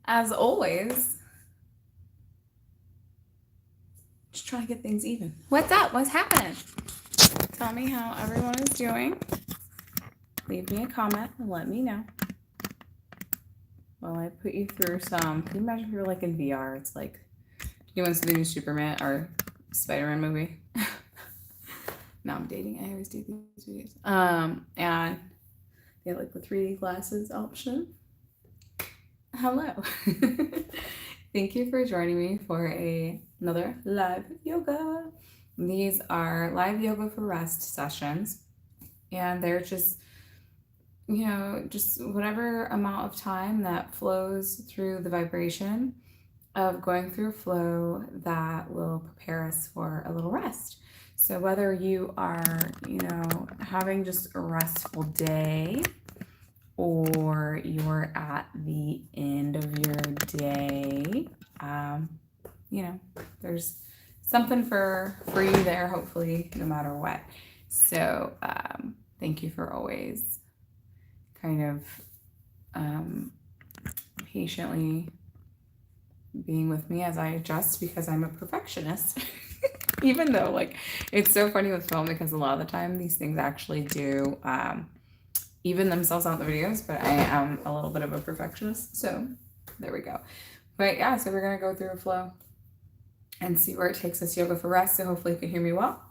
as always, just trying to get things even. What's up? What's happening? Tell me how everyone is doing. Leave me a comment and let me know. Well, I put you through some. Can you imagine if you were like in VR? It's like, you want to see the new Superman or Spider-Man movie? No, I'm dating. I always date these videos. And they have like the 3D glasses option. Hello. Thank you for joining me for another live yoga. These are live yoga for rest sessions, and they're just, just whatever amount of time that flows through the vibration of going through a flow that will prepare us for a little rest. So whether you are, having just a restful day, or you're at the end of your day, there's something for you there, hopefully, no matter what. So thank you for always kind of patiently being with me as I adjust, because I'm a perfectionist. Even though, like, it's so funny with film, because a lot of the time these things actually do even themselves out in the videos, but I am a little bit of a perfectionist, so there we go. But yeah, so we're gonna go through a flow and see where it takes us. Yoga for rest, so hopefully you can hear me well.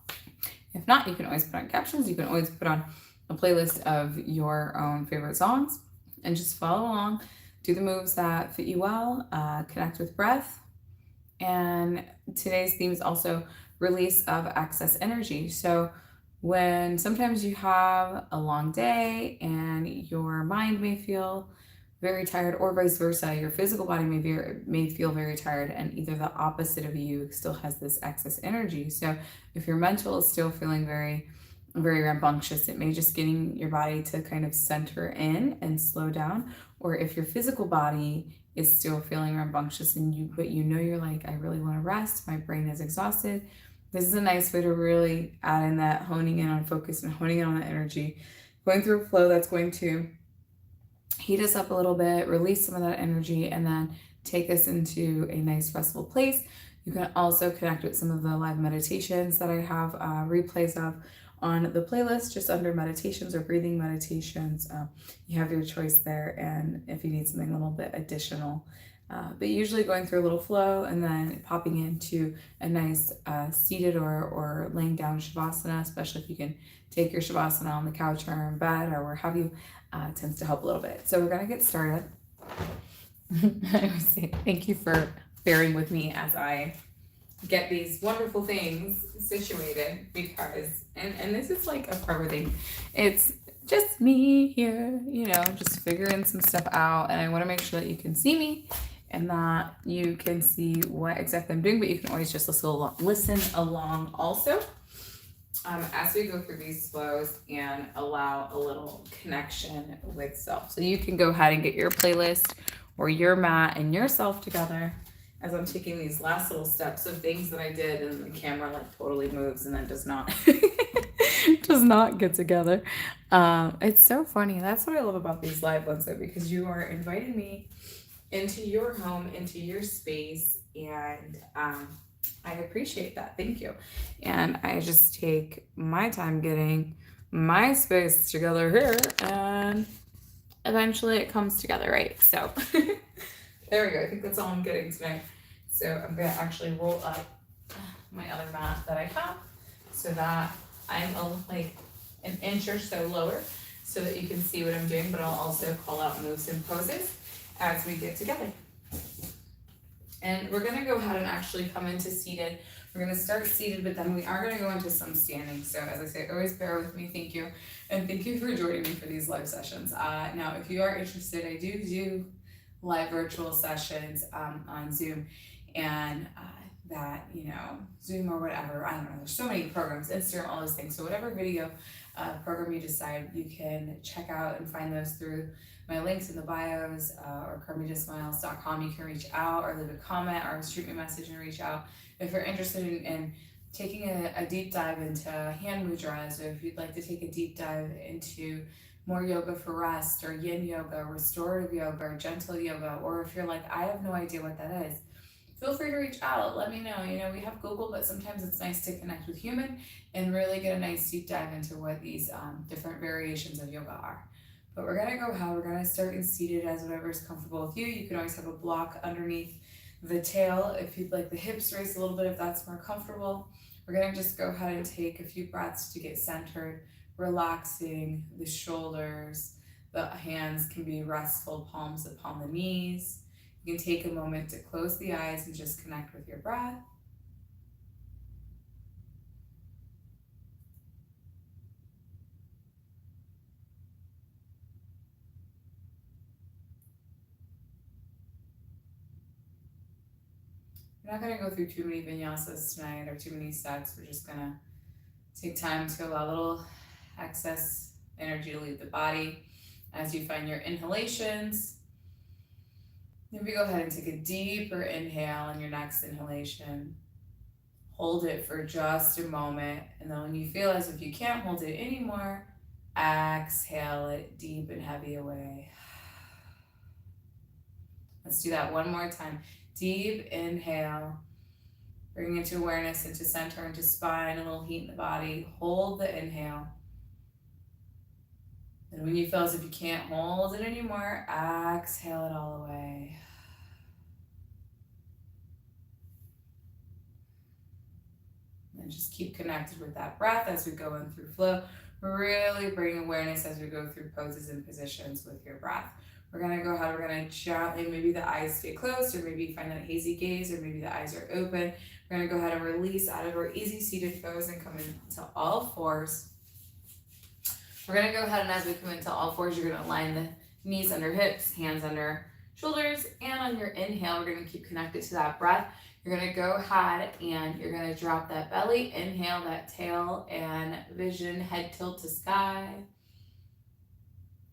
If not, you can always put on captions. You can always put on a playlist of your own favorite songs and just follow along. Do the moves that fit you well, connect with breath. And today's theme is also release of excess energy. So when sometimes you have a long day and your mind may feel very tired, or vice versa, your physical body may feel very tired, and either the opposite of you still has this excess energy. So if your mental is still feeling very, very rambunctious, it may just getting your body to kind of center in and slow down. Or if your physical body is still feeling rambunctious but you're like, I really want to rest, my brain is exhausted, this is a nice way to really add in that honing in on focus and honing in on the energy, going through a flow that's going to heat us up a little bit, release some of that energy, and then take us into a nice restful place. You can also connect with some of the live meditations that I have replays of on the playlist, just under meditations or breathing meditations. You have your choice there, and if you need something a little bit additional. But usually going through a little flow and then popping into a nice seated or laying down shavasana, especially if you can take your shavasana on the couch or in bed or where have you, tends to help a little bit. So we're going to get started. I would say thank you for bearing with me as I get these wonderful things situated, because, and this is like a forever thing. It's just me here, just figuring some stuff out, and I want to make sure that you can see me and that you can see what exactly I'm doing, but you can always just listen along also as we go through these flows and allow a little connection with self. So you can go ahead and get your playlist or your mat and yourself together as I'm taking these last little steps of things that I did, and the camera like totally moves and then does not does not get together. It's so funny. That's what I love about these live ones, though, because you are inviting me into your home, into your space, and I appreciate that. Thank you. And I just take my time getting my space together here, and eventually it comes together, right? So there we go. I think that's all I'm getting today. So I'm going to actually roll up my other mat that I have so that I'm like an inch or so lower so that you can see what I'm doing, but I'll also call out moves and poses as we get together. And we're going to go ahead and actually come into seated. We're going to start seated, but then we are going to go into some standing. So as I say, always bear with me. Thank you. And thank you for joining me for these live sessions. Now, if you are interested, I do live virtual sessions on Zoom, and that, Zoom or whatever, I don't know, there's so many programs, Instagram, all those things. So whatever video program you decide, you can check out and find those through my links in the bios or carmitasmiles.com. You can reach out or leave a comment or shoot me a message and reach out if you're interested in taking a deep dive into hand mudras, or if you'd like to take a deep dive into more yoga for rest, or yin yoga, restorative yoga, or gentle yoga, or if you're like, I have no idea what that is, feel free to reach out. Let me know. We have Google, but sometimes it's nice to connect with human and really get a nice deep dive into what these different variations of yoga are. But we're gonna go ahead. We're gonna start in seated as whatever is comfortable with you. You can always have a block underneath the tail if you'd like the hips raised a little bit, if that's more comfortable. We're gonna just go ahead and take a few breaths to get centered, relaxing the shoulders. The hands can be restful, palms upon the knees. You can take a moment to close the eyes and just connect with your breath. We're not going to go through too many vinyasas tonight or too many sets. We're just going to take time to allow a little excess energy to leave the body as you find your inhalations. Maybe go ahead and take a deeper inhale in your next inhalation. Hold it for just a moment, and then when you feel as if you can't hold it anymore, exhale it deep and heavy away. Let's do that one more time. Deep inhale. Bring into awareness, into center, into spine, a little heat in the body. Hold the inhale. And when you feel as if you can't hold it anymore, exhale it all away. And just keep connected with that breath as we go in through flow. Really bring awareness as we go through poses and positions with your breath. We're gonna go ahead, we're gonna gently, maybe the eyes stay closed, or maybe you find that hazy gaze, or maybe the eyes are open. We're gonna go ahead and release out of our easy seated pose and come into all fours. We're gonna go ahead, and as we come into all fours, you're gonna align the knees under hips, hands under shoulders, and on your inhale, we're gonna keep connected to that breath. You're gonna go ahead and you're gonna drop that belly, inhale that tail and vision, head tilt to sky.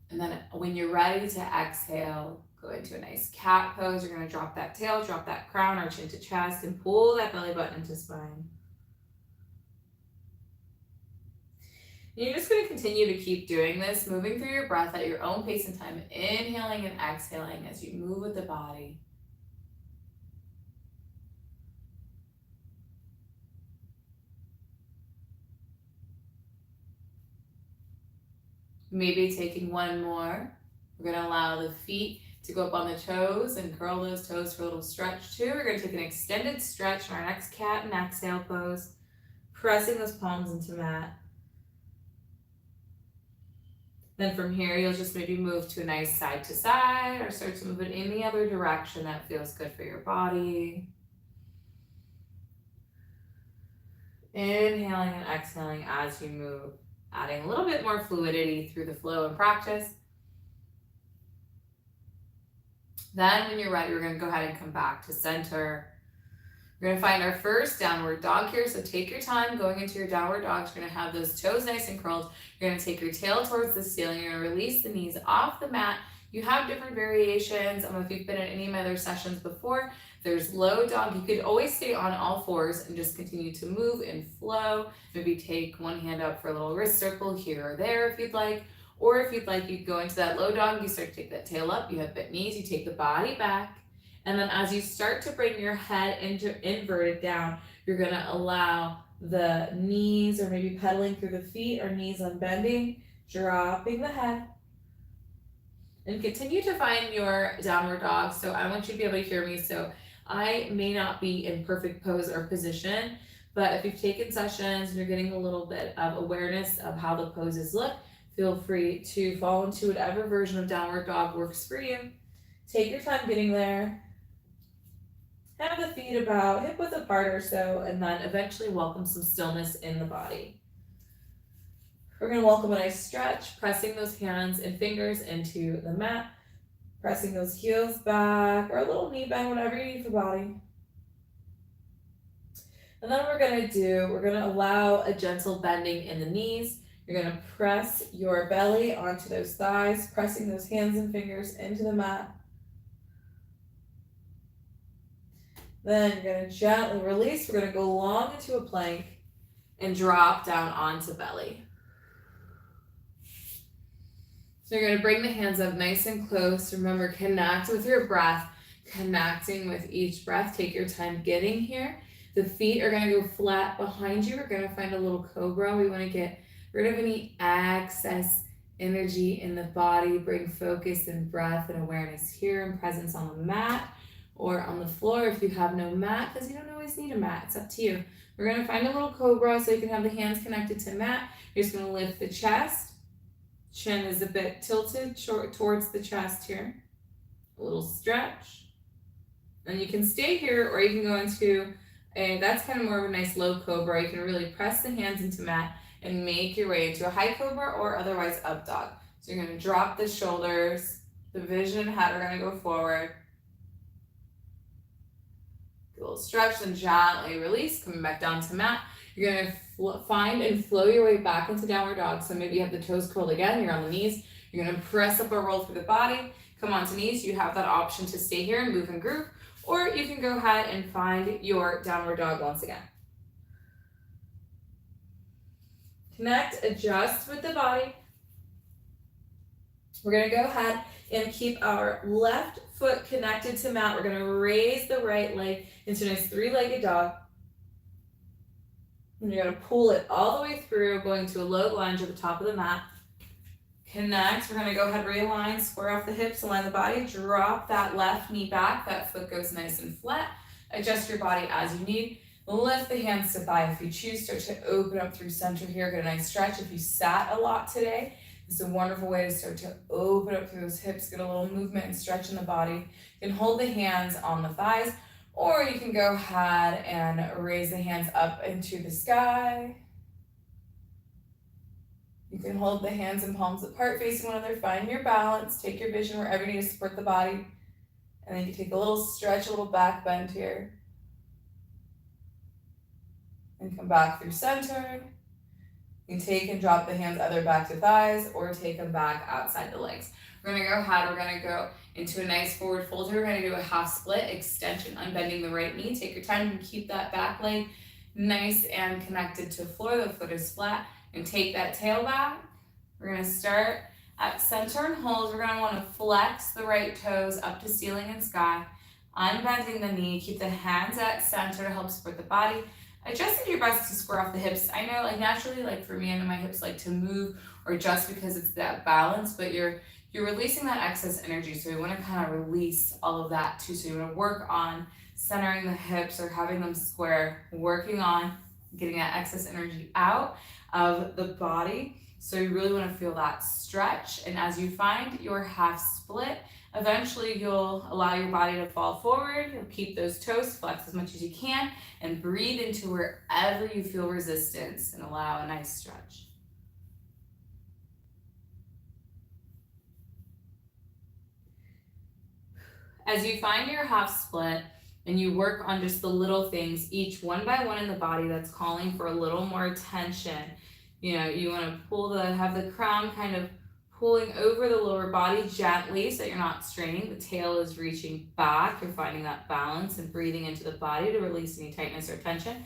And then when you're ready to exhale, go into a nice cat pose. You're gonna drop that tail, drop that crown or chin to chest, and pull that belly button into spine. And you're just gonna continue to keep doing this, moving through your breath at your own pace and time, inhaling and exhaling as you move with the body. Maybe taking one more. We're gonna allow the feet to go up on the toes and curl those toes for a little stretch too. We're gonna take an extended stretch in our next cat and exhale pose, pressing those palms into mat. Then from here, you'll just maybe move to a nice side to side, or start to move it in the other direction that feels good for your body. Inhaling and exhaling as you move, adding a little bit more fluidity through the flow and practice. Then when you're ready, we're gonna go ahead and come back to center. We're gonna find our first downward dog here. So take your time going into your downward dog. You're gonna have those toes nice and curled. You're gonna take your tail towards the ceiling. You're gonna release the knees off the mat. You have different variations. If you've been in any of my other sessions before, there's low dog. You could always stay on all fours and just continue to move and flow. Maybe take one hand up for a little wrist circle here or there if you'd like. Or if you'd like, you go into that low dog, you start to take that tail up, you have bent knees, you take the body back. And then as you start to bring your head into inverted down, you're gonna allow the knees, or maybe pedaling through the feet or knees unbending, dropping the head. And continue to find your downward dog. So I want you to be able to hear me. So I may not be in perfect pose or position, but if you've taken sessions and you're getting a little bit of awareness of how the poses look, feel free to fall into whatever version of downward dog works for you. Take your time getting there. Have the feet about hip width apart or so, and then eventually welcome some stillness in the body. We're gonna welcome a nice stretch, pressing those hands and fingers into the mat, pressing those heels back, or a little knee bend, whatever you need for body. And then we're gonna allow a gentle bending in the knees. You're gonna press your belly onto those thighs, pressing those hands and fingers into the mat. Then you're gonna gently release. We're gonna go long into a plank and drop down onto belly. So you're going to bring the hands up nice and close. Remember, connect with your breath, connecting with each breath. Take your time getting here. The feet are going to go flat behind you. We're going to find a little cobra. We want to get rid of any excess energy in the body. Bring focus and breath and awareness here and presence on the mat or on the floor if you have no mat, because you don't always need a mat. It's up to you. We're going to find a little cobra so you can have the hands connected to the mat. You're just going to lift the chest. Chin is a bit tilted towards the chest here. A little stretch. And you can stay here or you can go into that's kind of more of a nice low cobra. You can really press the hands into mat and make your way into a high cobra or otherwise up dog. So you're going to drop the shoulders. The vision and head are going to go forward. A little stretch, then gently release, coming back down to mat. You're going to find and flow your way back into downward dog. So maybe you have the toes curled again, you're on the knees. You're going to press up or roll through the body. Come onto knees. You have that option to stay here and move and group, or you can go ahead and find your downward dog once again. Connect, adjust with the body. We're going to go ahead and keep our left foot connected to mat. We're going to raise the right leg into a nice three-legged dog. And you're going to pull it all the way through, going to a low lunge at the top of the mat. Connect. We're going to go ahead, realign, square off the hips, align the body, drop that left knee back. That foot goes nice and flat. Adjust your body as you need. Lift the hands to thigh if you choose. Start to open up through center here. Get a nice stretch. If you sat a lot today, it's a wonderful way to start to open up through those hips, get a little movement and stretch in the body. You can hold the hands on the thighs, or you can go ahead and raise the hands up into the sky. You can hold the hands and palms apart, facing one another. Find your balance. Take your vision wherever you need to support the body. And then you take a little stretch, a little back bend here. And come back through center. You can take and drop the hands either back to thighs or take them back outside the legs. We're going to go ahead. We're going to go into a nice forward fold here. We're going to do a half split extension, unbending the right knee. Take your time and keep that back leg nice and connected to the floor. The foot is flat. And take that tail back. We're going to start at center and hold. We're going to want to flex the right toes up to ceiling and sky. Unbending the knee. Keep the hands at center to help support the body. Adjust your best to square off the hips. I know, like naturally, like for me, I know my hips like to move or adjust because it's that balance, but you're releasing that excess energy. So we want to kind of release all of that too. So you want to work on centering the hips or having them square, working on getting that excess energy out of the body. So you really want to feel that stretch. And as you find your half split, eventually you'll allow your body to fall forward. You'll keep those toes, flex as much as you can, and breathe into wherever you feel resistance and allow a nice stretch. As you find your half split and you work on just the little things, each one by one in the body that's calling for a little more attention. You know, you want to have the crown kind of pulling over the lower body gently so you're not straining. The tail is reaching back. You're finding that balance and breathing into the body to release any tightness or tension.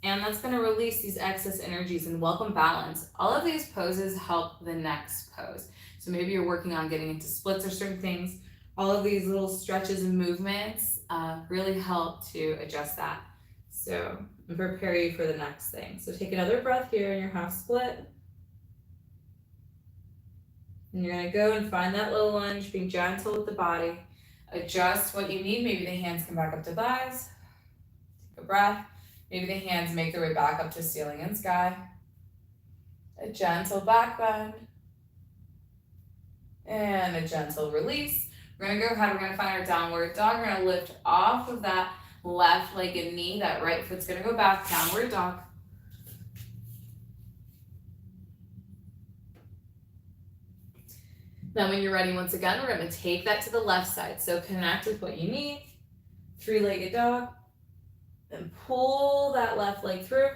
And that's going to release these excess energies and welcome balance. All of these poses help the next pose. So maybe you're working on getting into splits or certain things. All of these little stretches and movements really help to adjust that. So and prepare you for the next thing. So take another breath here in your half split. And you're going to go and find that low lunge, being gentle with the body. Adjust what you need. Maybe the hands come back up to thighs. Take a breath. Maybe the hands make their way back up to ceiling and sky. A gentle back bend. And a gentle release. We're going to go ahead. We're going to find our downward dog. We're going to lift off of that left leg and knee. That right foot's going to go back. Downward dog. Then when you're ready, once again, we're going to take that to the left side. So connect with what you need. Three-legged dog. Then pull that left leg through.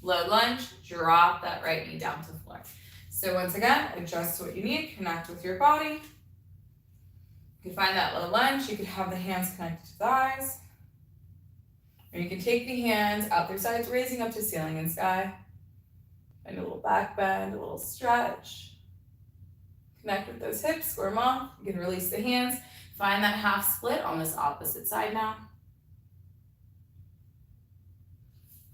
Low lunge. Drop that right knee down to the floor. So once again, adjust to what you need. Connect with your body. You can find that low lunge. You could have the hands connected to thighs. Or you can take the hands out their sides, raising up to ceiling and sky. Find a little back bend, a little stretch. Connect with those hips, square them off. You can release the hands. Find that half split on this opposite side now.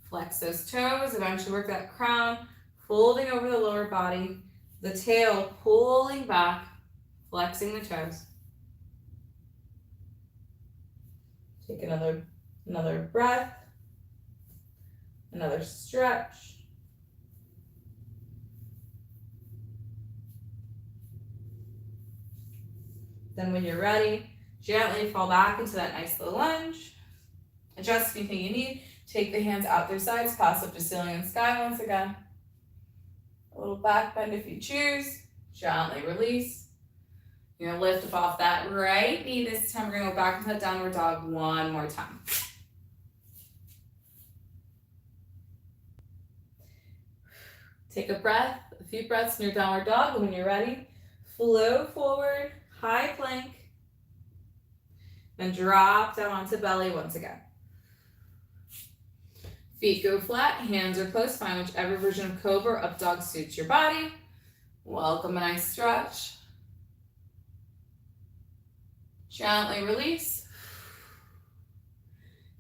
Flex those toes, eventually work that crown, folding over the lower body, the tail pulling back, flexing the toes. Take another breath, another stretch. Then when you're ready, gently fall back into that nice little lunge. Adjust anything you need. Take the hands out their sides, pass up to ceiling and sky once again. A little back bend if you choose. Gently release. You're gonna lift up off that right knee. This time we're gonna go back into that downward dog one more time. Take a breath, a few breaths in your downward dog, and when you're ready, flow forward, high plank, then drop down onto belly once again. Feet go flat, hands are close, find whichever version of cobra or up dog suits your body. Welcome a nice stretch. Gently release.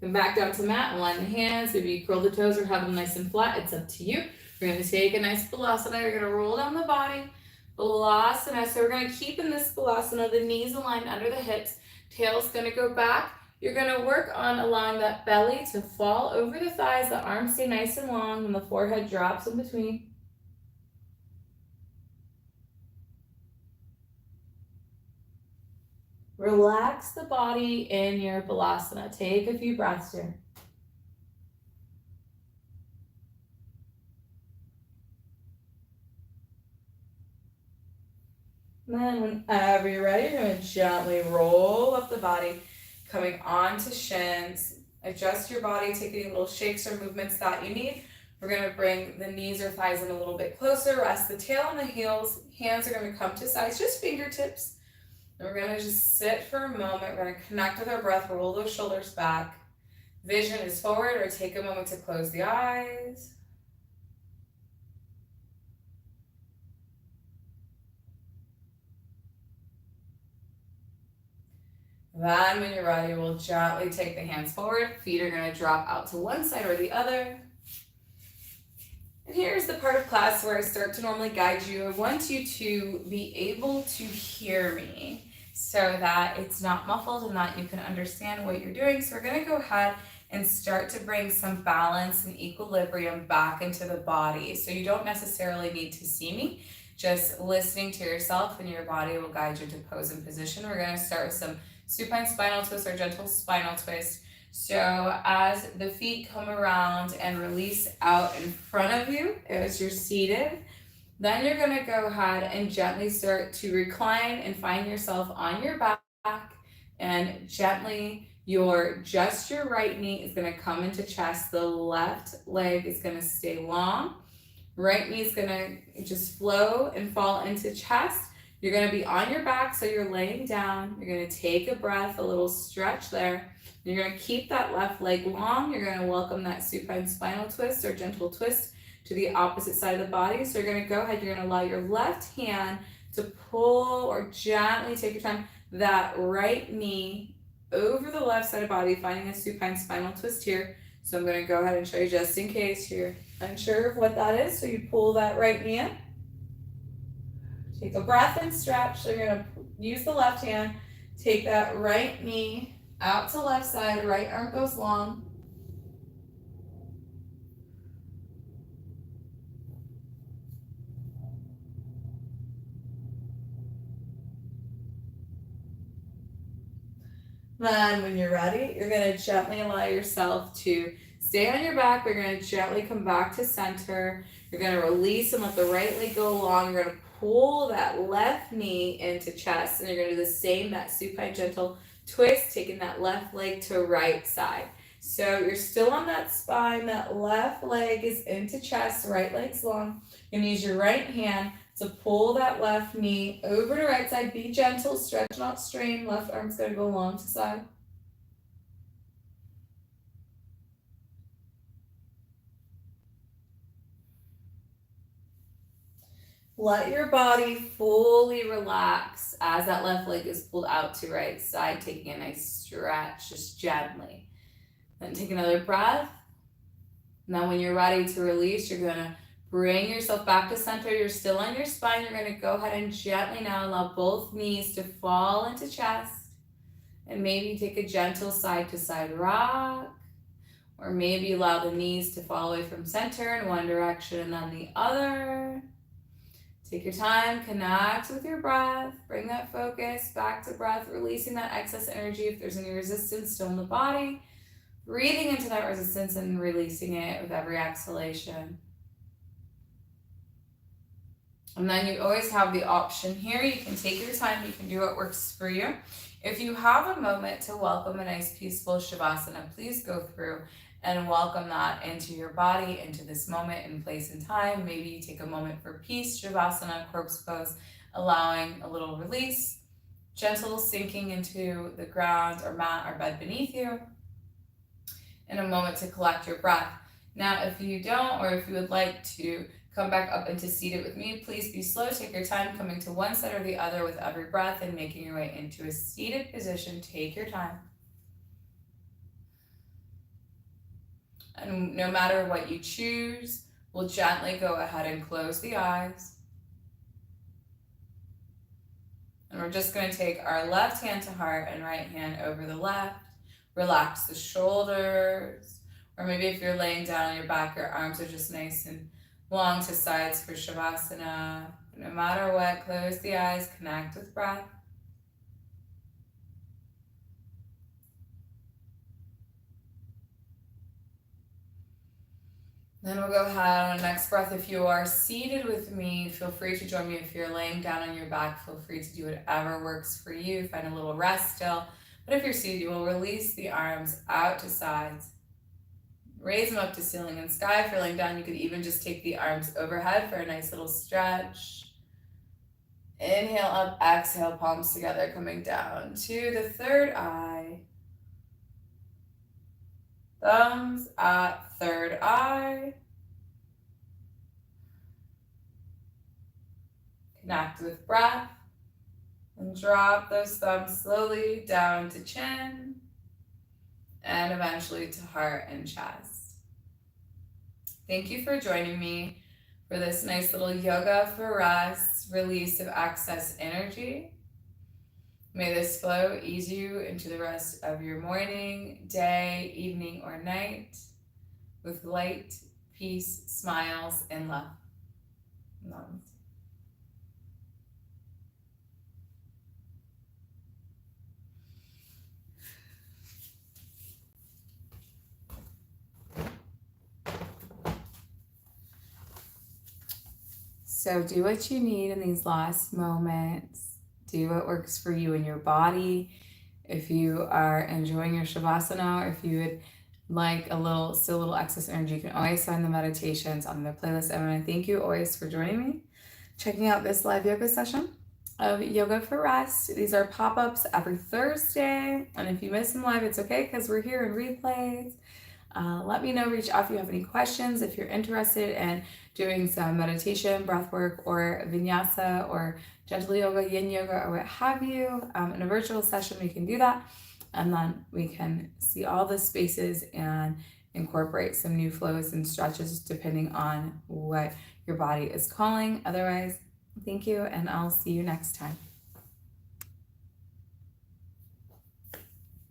Come back down to mat, align the hands, maybe you curl the toes or have them nice and flat, it's up to you. We're gonna take a nice balasana, you're gonna roll down the body. Balasana, so we're gonna keep in this balasana, the knees aligned under the hips, tail's gonna go back. You're gonna work on allowing that belly to fall over the thighs, the arms stay nice and long, and the forehead drops in between. Relax the body in your balasana. Take a few breaths here. And then whenever you're ready, you're gonna gently roll up the body, coming onto shins. Adjust your body, take any little shakes or movements that you need. We're gonna bring the knees or thighs in a little bit closer, rest the tail on the heels. Hands are gonna come to sides, just fingertips. And we're gonna just sit for a moment. We're gonna connect with our breath, roll those shoulders back. Vision is forward, or take a moment to close the eyes. Then when you're ready, we'll gently take the hands forward. Feet are gonna drop out to one side or the other. And here's the part of class where I start to normally guide you. I want you to be able to hear me so that it's not muffled and that you can understand what you're doing. So we're gonna go ahead and start to bring some balance and equilibrium back into the body. So you don't necessarily need to see me. Just listening to yourself and your body will guide you to pose and position. We're gonna start with some supine spinal twist or gentle spinal twist. So as the feet come around and release out in front of you as you're seated, then you're gonna go ahead and gently start to recline and find yourself on your back, and gently your right knee is gonna come into chest, the left leg is gonna stay long, right knee is gonna just flow and fall into chest. You're gonna be on your back, so you're laying down. You're gonna take a breath, a little stretch there. You're gonna keep that left leg long. You're gonna welcome that supine spinal twist or gentle twist to the opposite side of the body. So you're gonna go ahead, you're gonna allow your left hand to pull or gently take your time, that right knee over the left side of the body, finding a supine spinal twist here. So I'm gonna go ahead and show you just in case you're unsure of what that is. So you pull that right knee in. Take a breath and stretch. So you're gonna use the left hand, take that right knee out to left side, right arm goes long. Then when you're ready, you're gonna gently allow yourself to stay on your back. We're gonna gently come back to center. You're gonna release and let the right leg go long. You're gonna pull that left knee into chest, and you're gonna do the same, that supine gentle twist, taking that left leg to right side. So you're still on that spine, that left leg is into chest, right leg's long. You're gonna use your right hand to pull that left knee over to right side. Be gentle, stretch, not strain. Left arm's gonna go long to side. Let your body fully relax as that left leg is pulled out to right side, taking a nice stretch, just gently. Then take another breath. Now when you're ready to release, you're gonna bring yourself back to center. You're still on your spine. You're gonna go ahead and gently now allow both knees to fall into chest. And maybe take a gentle side to side rock. Or maybe allow the knees to fall away from center in one direction and then the other. Take your time, connect with your breath, bring that focus back to breath, releasing that excess energy if there's any resistance still in the body, breathing into that resistance and releasing it with every exhalation. And then you always have the option here, you can take your time, you can do what works for you. If you have a moment to welcome a nice peaceful Shavasana, please go through and welcome that into your body, into this moment in place and time. Maybe you take a moment for peace, Shavasana, corpse pose, allowing a little release, gentle sinking into the ground or mat or bed beneath you, and a moment to collect your breath. Now, if you don't, or if you would like to come back up into seated with me, please be slow, take your time coming to one side or the other with every breath and making your way into a seated position. Take your time. And no matter what you choose, we'll gently go ahead and close the eyes. And we're just going to take our left hand to heart and right hand over the left. Relax the shoulders. Or maybe if you're laying down on your back, your arms are just nice and long to sides for Shavasana. No matter what, close the eyes, connect with breath. Then we'll go ahead on the next breath. If you are seated with me, feel free to join me. If you're laying down on your back, feel free to do whatever works for you. Find a little rest still. But if you're seated, you will release the arms out to sides. Raise them up to ceiling and sky. If you're laying down, you could even just take the arms overhead for a nice little stretch. Inhale up, exhale, palms together, coming down to the third eye. Thumbs at third eye. Connect with breath. And drop those thumbs slowly down to chin. And eventually to heart and chest. Thank you for joining me for this nice little yoga for rest, release of excess energy. May this flow ease you into the rest of your morning, day, evening, or night with light, peace, smiles, and love. Namaste. So do what you need in these last moments. Do what works for you in your body. If you are enjoying your Shavasana, or if you would like still a little excess energy, you can always find the meditations on the playlist. I want to thank you always for joining me, checking out this live yoga session of Yoga for Rest. These are pop-ups every Thursday. And if you miss them live, it's okay because we're here in replays. Let me know, reach out if you have any questions, if you're interested in doing some meditation, breath work, or vinyasa, or gentle yoga, yin yoga, or what have you. In a virtual session, we can do that. And then we can see all the spaces and incorporate some new flows and stretches depending on what your body is calling. Otherwise, thank you, and I'll see you next time.